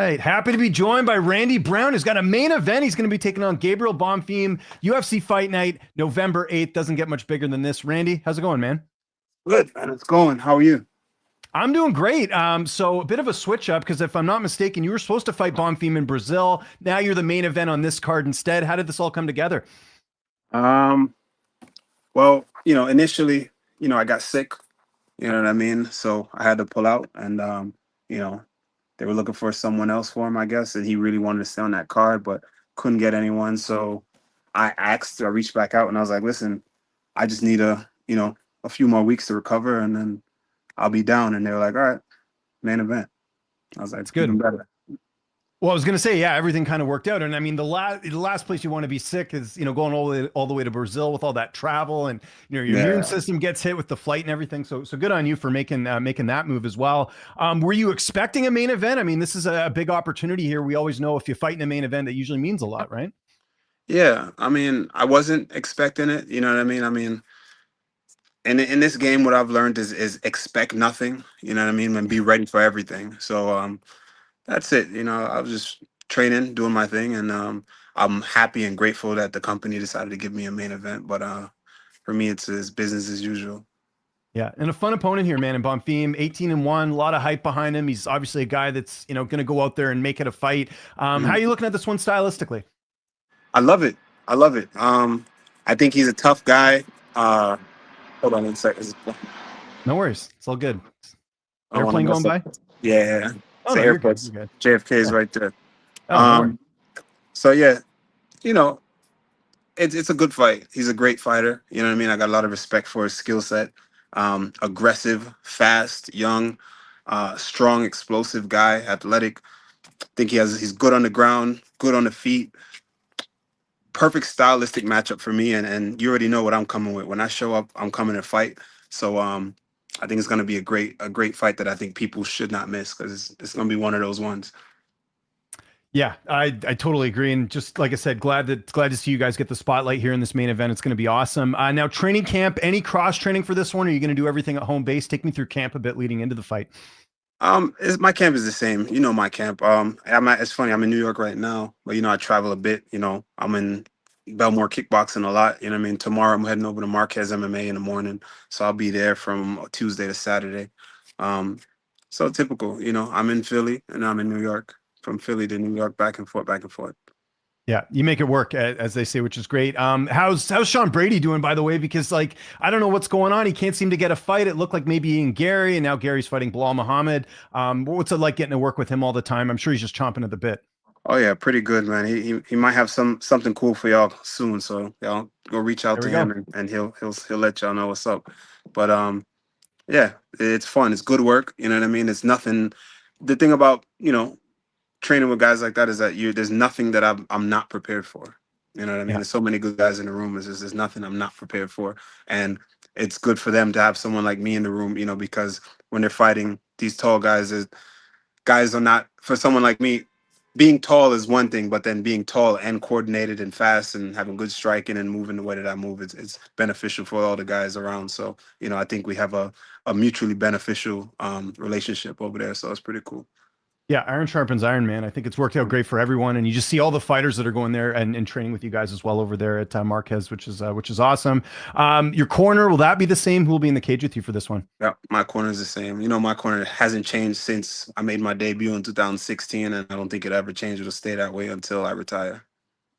right. Happy to be joined by Randy Brown, who's got a main event. He's going to be taking on Gabriel Bonfim, UFC Fight Night, November 8th. Doesn't get much bigger than this. Randy, how's it going, man? Good, man. It's going. How are you? I'm doing great. So a bit of a switch up because if I'm not mistaken, you were supposed to fight Bonfim in Brazil. Now you're the main event on this card instead. How did this all come together? Um, well, initially, I got sick, you know what I mean? So I had to pull out and you know, they were looking for someone else for him, I guess, and he really wanted to stay on that card, but couldn't get anyone. So I reached back out and I was like, listen, I just need a few more weeks to recover and then I'll be down. And they were like, all right, main event. I was like, It's even good. better. Well, I was going to say, yeah, everything kind of worked out. And I mean, the last place you want to be sick is, going all the way to Brazil with all that travel and, your immune Yeah. system gets hit with the flight and everything. So good on you for making that move as well. Were you expecting a main event? I mean, this is a big opportunity here. We always know if you fight in a main event, that usually means a lot, right? Yeah. I mean, I wasn't expecting it. You know what I mean? I mean, in this game, what I've learned is expect nothing. You know what I mean? And be ready for everything. So that's it. I was just training, doing my thing, and I'm happy and grateful that the company decided to give me a main event. But for me, it's business as usual. Yeah, and a fun opponent here, man. And Bonfim, 18-1, a lot of hype behind him. He's obviously a guy that's going to go out there and make it a fight. How are Mhm. you looking at this one stylistically? I love it. I love it. I think he's a tough guy. Uh, hold on one second. No worries, it's all good. I don't want to Airplane going mess up. by? Yeah, Oh it's the no, you're good. airports. You're good. JFK is Yeah. right there. Oh, no worries. Um, so yeah, you know, it's a good fight. He's a great fighter. You know what I mean? I got a lot of respect for his skill set. Aggressive, fast, young, strong, explosive guy, athletic. Think he's good on the ground, good on the feet. Perfect stylistic matchup for me. And you already know what I'm coming with. When I show up, I'm coming to fight. So I think it's gonna be a great fight that I think people should not miss because it's gonna be one of those ones. Yeah, I totally agree, and just like I said, glad to see you guys get the spotlight here in this main event. It's going to be awesome. Now, training camp, any cross training for this one? Or are you going to do everything at home base? Take me through camp a bit leading into the fight. My camp is the same. You know my camp. It's funny. I'm in New York right now, but I travel a bit. I'm in Belmore kickboxing a lot. You know what I mean. Tomorrow I'm heading over to Marquez MMA in the morning, so I'll be there from Tuesday to Saturday. Um, so typical. I'm in Philly and I'm in New York. From Philly to New York, back and forth, back and forth. Yeah, you make it work, as they say, which is great. How's Sean Brady doing, by the way? Because I don't know what's going on. He can't seem to get a fight. It looked like maybe he and Gary, and now Gary's fighting Bilal Muhammad. What's it like getting to work with him all the time? I'm sure he's just chomping at the bit. Oh yeah, pretty good, man. He might have something cool for y'all soon, so y'all go reach out There to we him go. and he'll let y'all know what's up. But yeah, it's fun. It's good work. You know what I mean? It's nothing. The thing about training with guys like that is that there's nothing that I'm not prepared for. You know what I mean? Yeah. There's so many good guys in the room. There's nothing I'm not prepared for, and it's good for them to have someone like me in the room. Because when they're fighting these tall guys, guys are not for someone like me. Being tall is one thing, but then being tall and coordinated and fast and having good striking and moving the way that I move, it's beneficial for all the guys around. So, I think we have a mutually beneficial relationship over there. So it's pretty cool. Yeah, iron sharpens iron, man. I think it's worked out great for everyone, and you just see all the fighters that are going there and training with you guys as well over there at Marquez, which is awesome. Your corner, will that be the same? Who will be in the cage with you for this one? Yeah, my corner is the same. My corner hasn't changed since I made my debut in 2016, and I don't think it ever changed. It'll stay that way until I retire.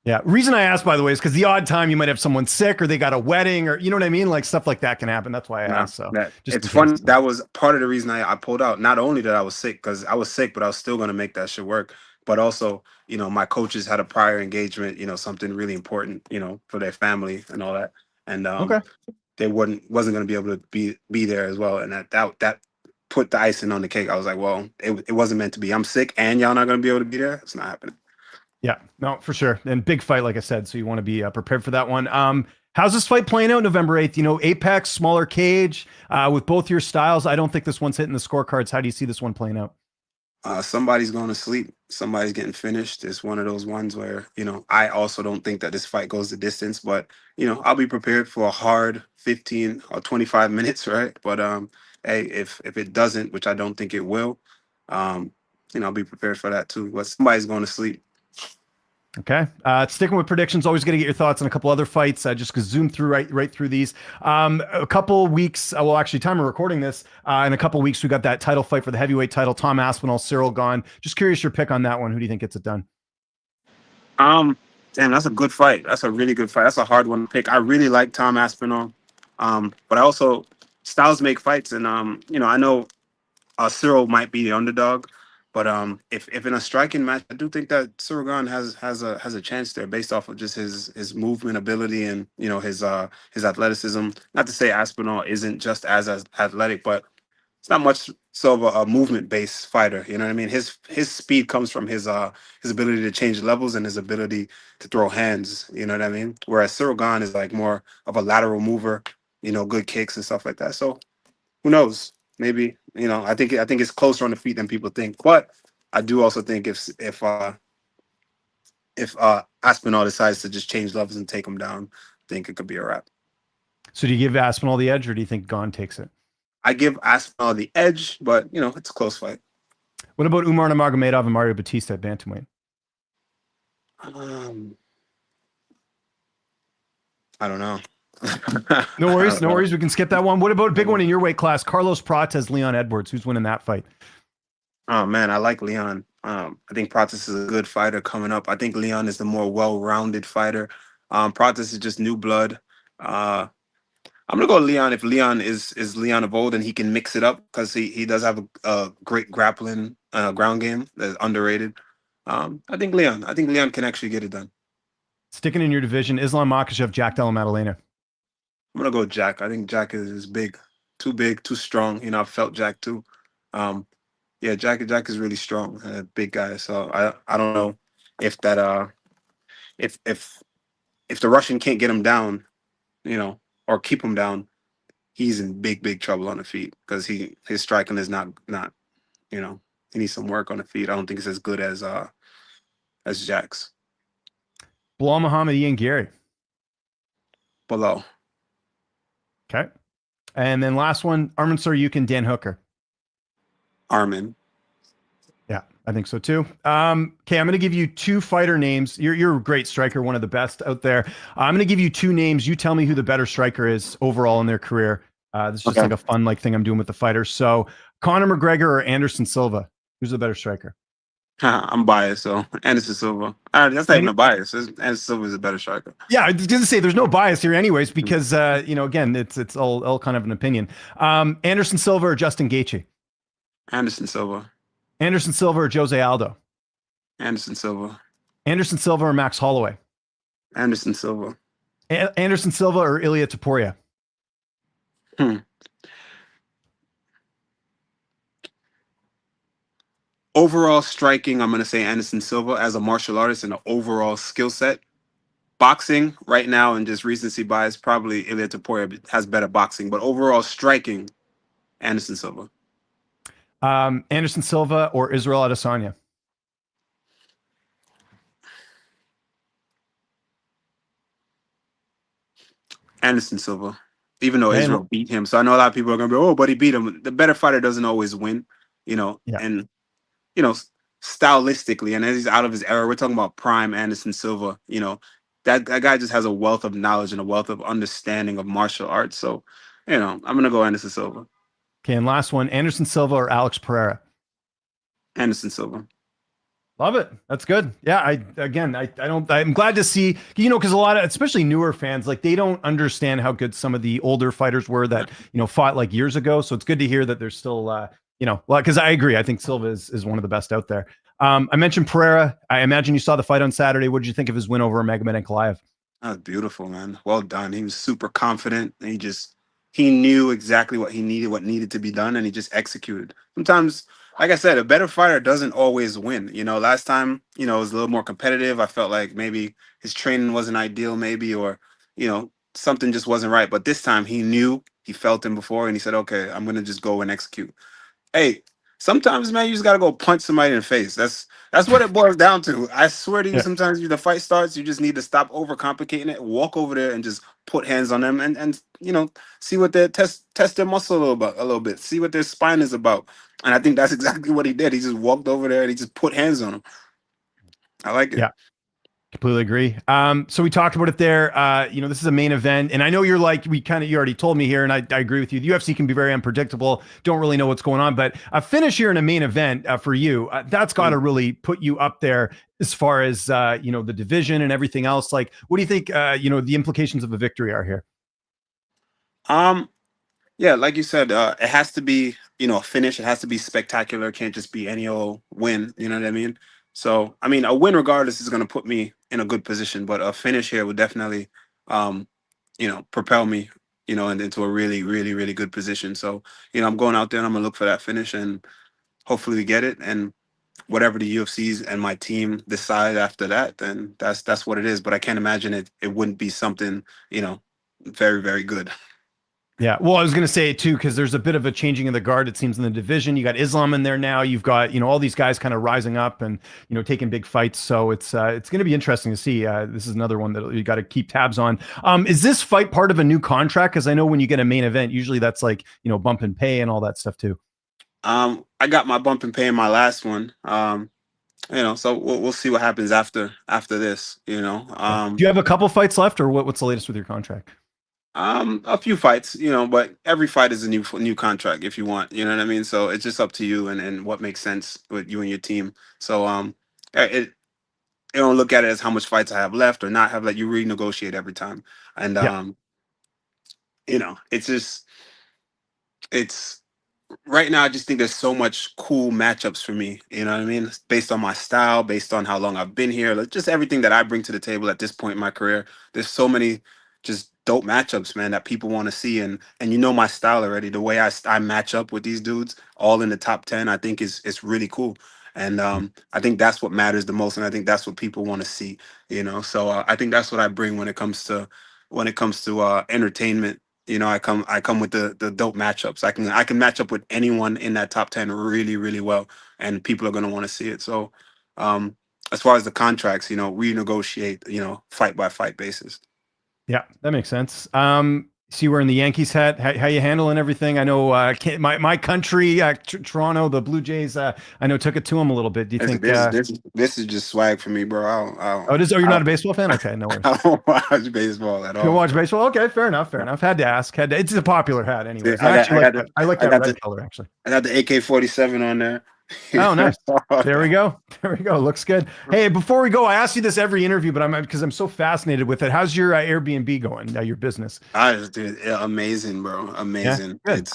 Yeah. Reason I asked, by the way, is because the odd time you might have someone sick or they got a wedding or you know what I mean? Like stuff like that can happen. That's why I No, asked. So that just it's in case. fun. That was part of the reason I pulled out. Not only that I was sick, because I was sick, but I was still gonna make that shit work. But also, my coaches had a prior engagement, something really important, for their family and all that. And Okay. they wasn't gonna be able to be there as well. And that put the icing on the cake. I was like, well, it wasn't meant to be. I'm sick and y'all not gonna be able to be there. It's not happening. Yeah. No, for sure. And big fight, like I said. So you want to be prepared for that one. How's this fight playing out November 8th? Apex, smaller cage, with both your styles. I don't think this one's hitting the scorecards. How do you see this one playing out? Somebody's going to sleep. Somebody's getting finished. It's one of those ones where, I also don't think that this fight goes the distance, but, I'll be prepared for a hard 15 or 25 minutes, right? But hey, if it doesn't, which I don't think it will, um, I'll be prepared for that too. But somebody's going to sleep. Okay. Sticking with predictions, always got to get your thoughts on a couple other fights. Just to zoom through right through these. A couple weeks, well, actually, time of recording this, in a couple weeks, we got that title fight for the heavyweight title. Tom Aspinall, Cyril Gane. Just curious your pick on that one. Who do you think gets it done? Um, Damn, that's a good fight. That's a really good fight. That's a hard one to pick. I really like Tom Aspinall. But I also styles make fights, and I know Cyril might be the underdog, but if in a striking match, I do think that Cyril Gane has a chance there based off of just his movement ability and his athleticism. Not to say Aspinall isn't just as athletic, but it's not much so of a movement based fighter. You know what I mean? His speed comes from his ability to change levels and his ability to throw hands. You know what I mean? Whereas Cyril Gane is like more of a lateral mover. Good kicks and stuff like that. So who knows? Maybe I think it's closer on the feet than people think. But I do also think if Aspinall decides to just change levels and take him down, I think it could be a wrap. So do you give Aspinall the edge, or do you think Gane takes it? I give Aspinall the edge, but it's a close fight. What about Umar Nurmagomedov and Mario Batista at bantamweight? Um, I don't know. No I worries, don't no know. worries. We can skip that one. What about a big one in your weight class? Carlos Prates, Leon Edwards. Who's winning that fight? Oh man, I like Leon. I think Pratis is a good fighter coming up. I think Leon is the more well-rounded fighter. Pratis is just new blood. Uh, I'm gonna go Leon if Leon is Leon of old and he can mix it up because he does have a great grappling ground game that's underrated. I think Leon can actually get it done. Sticking in your division, Islam Makhachev, Jack Della Maddalena. I'm gonna go Jack. I think Jack is big, too strong. I've felt Jack too. Um, yeah, Jack is really strong, big guy. So I don't know if that if if if the Russian can't get him down, or keep him down, he's in big trouble on the feet because his striking is not he needs some work on the feet. I don't think it's as good as Jack's. Bilal Muhammad, Ian Gary. Below. Okay. And then last one, Armin Saryukin, Dan Hooker. Armin. Yeah, I think so too. Okay, I'm going to give you two fighter names. You're a great striker, one of the best out there. I'm going to give you two names. You tell me who the better striker is overall in their career. This is just Okay. like a fun thing I'm doing with the fighters. So Conor McGregor or Anderson Silva, who's the better striker? I'm biased, so Anderson Silva. That's not even Any, a bias. Anderson Silva is a better striker. yeah, I was going to say there's no bias here, anyways, because again, it's all kind of an opinion. Anderson Silva or Justin Gaethje? Anderson Silva. Anderson Silva or Jose Aldo? Anderson Silva. Anderson Silva or Max Holloway? Anderson Silva. Anderson Silva or Ilya Topuria? Hmm. Overall striking, I'm going to say Anderson Silva as a martial artist and an overall skill set. Boxing right now and just recency bias, probably Ilya Topuria has better boxing, but overall striking, Anderson Silva. Anderson Silva or Israel Adesanya? Anderson Silva. Even though And Israel beat him. So I know a lot of people are going to be, oh, but he beat him. The better fighter doesn't always win, yeah, and, you know, stylistically, and as he's out of his era, we're talking about prime Anderson Silva, that guy just has a wealth of knowledge and a wealth of understanding of martial arts. So, I'm going to go Anderson Silva. okay. And last one, Anderson Silva or Alex Pereira? Anderson Silva. Love it. That's good. Yeah. I'm glad to see, because a lot of, especially newer fans, like they don't understand how good some of the older fighters were that, fought like years ago. So it's good to hear that there's still, because I agree. I think Silva is one of the best out there. I mentioned Pereira. I imagine you saw the fight on Saturday. What did you think of his win over Magomed Ankalaev? That was beautiful, man. Well done. He was super confident. And he knew exactly what he needed, what needed to be done, and he just executed. Sometimes, like I said, a better fighter doesn't always win. Last time, it was a little more competitive. I felt like maybe his training wasn't ideal, maybe, or, something just wasn't right. But this time he knew, he felt him before, and he said, okay, I'm gonna just go and execute. Hey, sometimes, man, you just gotta go punch somebody in the face. That's what it boils down to. I swear to you, Yeah. sometimes the fight starts, you just need to stop overcomplicating it, walk over there and just put hands on them, and see what their test their muscle a little bit, see what their spine is about. And I think that's exactly what he did. He just walked over there and he just put hands on him. I like it. Yeah. Completely agree. So we talked about it there. This is a main event, and I know you're like you already told me here, and I agree with you. The UFC can be very unpredictable. Don't really know what's going on, but a finish here in a main event for you, that's got to really put you up there as far as the division and everything else. Like, what do you think? The implications of a victory are here. Um, Yeah, like you said, it has to be, a finish. It has to be spectacular. It can't just be any old win. You know what I mean? So, I mean, a win regardless is going to put me in a good position, but a finish here would definitely, um, propel me, into a really, really, really good position. So, I'm going out there and I'm gonna look for that finish, and hopefully we get it. And whatever the UFCs and my team decide after that, then that's what it is. But I can't imagine it wouldn't be something, very, very good. Yeah, well, I was going to say it too, because there's a bit of a changing of the guard. It seems in the division, you got Islam in there now. You've got all these guys kind of rising up and taking big fights. So it's going to be interesting to see. This is another one that you got to keep tabs on. Is this fight part of a new contract? Because I know when you get a main event, usually that's like bump and pay and all that stuff too. I got my bump and pay in my last one. So we'll see what happens after this. Okay. Do you have a couple fights left, or what's the latest with your contract? A few fights, but every fight is a new contract if you want, you know what I mean? So it's just up to you and what makes sense with you and your team. So it you don't look at it as how much fights I have left or not have. Like, you renegotiate every time. And Yeah. it's just it's right now. I just think there's so much cool matchups for me. You know what I mean? Based on my style, based on how long I've been here, like just everything that I bring to the table at this point in my career. There's so many just dope matchups, man, that people want to see, and my style already. The way I match up with these dudes, all in the top 10, I think is really cool. And I think that's what matters the most, and I think that's what people want to see. So I think that's what I bring when it comes to entertainment. I come with the dope matchups. I can match up with anyone in that top 10 really, really well, and people are gonna want to see it. So as far as the contracts, we negotiate, fight by fight basis. Yeah, that makes sense. See, we're in the Yankees hat. How you handling everything? I know my country, Toronto, the Blue Jays. I know took it to them a little bit. Do you This, think? this, this, this is just swag for me, bro. Oh, it is. Oh, you're I not a don't, baseball fan? Okay, no worries. I don't watch baseball at You don't all. watch baseball? Okay, fair enough. Fair enough. Had to ask. It's a popular hat, anyways. I I got, actually I like got, that. the, I like I that got red the, color, actually. I got the AK-47 on there. Oh, nice. There we go. There we go. Looks good. Hey, before we go, I ask you this every interview, but because I'm so fascinated with it. How's your Airbnb going? Your business? Dude, yeah, amazing, bro. Yeah, Amazing. good.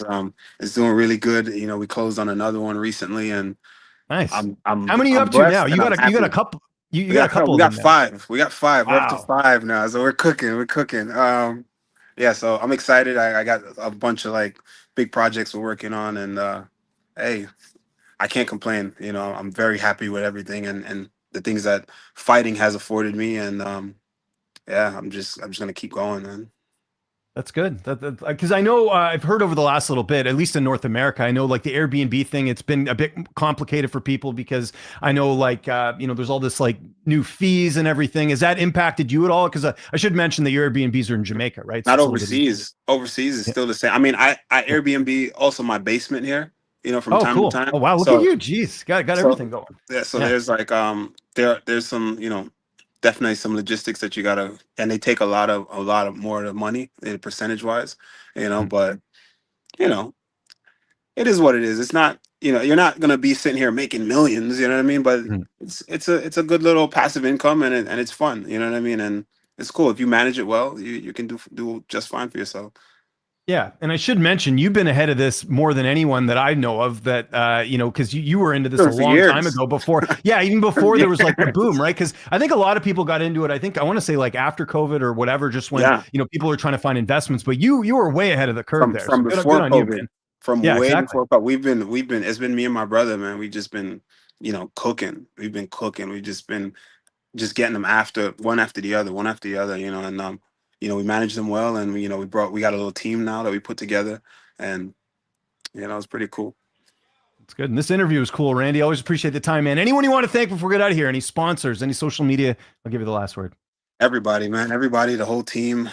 It's doing really good. We closed on another one recently, and Nice. I'm I'm How many are you I'm up to now? blessed You and I'm got a happy. couple. You We got a got couple we of got them now. five. We got five. We're up to Wow. five now, so we're cooking. We're cooking. Yeah. So I'm excited. I got a bunch of like big projects we're working on, and hey, I can't complain. I'm very happy with everything and the things that fighting has afforded me, and yeah, I'm just gonna keep going, man. That's good. Because I know I've heard over the last little bit, at least in North America, I know like the Airbnb thing, it's been a bit complicated for people because I know like, there's all this like new fees and everything. Has that impacted you at all? Because I should mention that your Airbnbs are in Jamaica, right? So Not it's a little bit easier. overseas. Overseas is Yeah. still the same. I mean, I Yeah. Airbnb also my basement here, from Oh, time to cool. Oh, time. wow. Look at So you. Jeez. Got everything so going. yeah, so Yeah. there's like there's some, definitely some logistics that you gotta, and they take a lot of more of the money, percentage wise, Mhm. but you know it is what it is. It's not, you're not gonna be sitting here making millions, you know what I mean? But Mhm. it's a good little passive income, and it's fun, you know what I mean? And it's cool if you manage it well. You can do just fine for yourself. Yeah, and I should mention you've been ahead of this more than anyone that I know of. That because you were into this a For long time years. ago. Before, yeah, even For before there was like the boom, years. right? Because I think a lot of people got into it. I think I want to say like after COVID or whatever, just when Yeah. people are trying to find investments. But you were way ahead of the curve from there. So from good before on you, COVID, man. from Yeah, way exactly. before COVID. We've been it's been me and my brother, man. We just been, cooking. We've been cooking. We've just been just getting them after one after the other, one after the other, and we manage them well, and we got a little team now that we put together, and it's pretty cool. It's good. And this interview was cool, Randy. Always appreciate the time, man. Anyone you want to thank before we get out of here? Any sponsors, any social media? I'll give you the last word. Everybody, man, everybody, the whole team,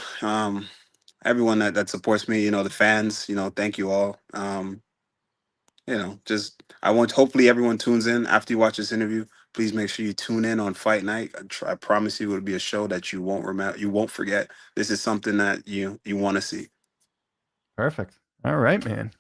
everyone that supports me, you know, the fans, you know, thank you all. You know, just I want hopefully everyone tunes in after you watch this interview. Please make sure you tune in on Fight Night. I promise you it'll be a show that you won't remember, you won't forget. This is something that you want to see. Perfect. All right, man.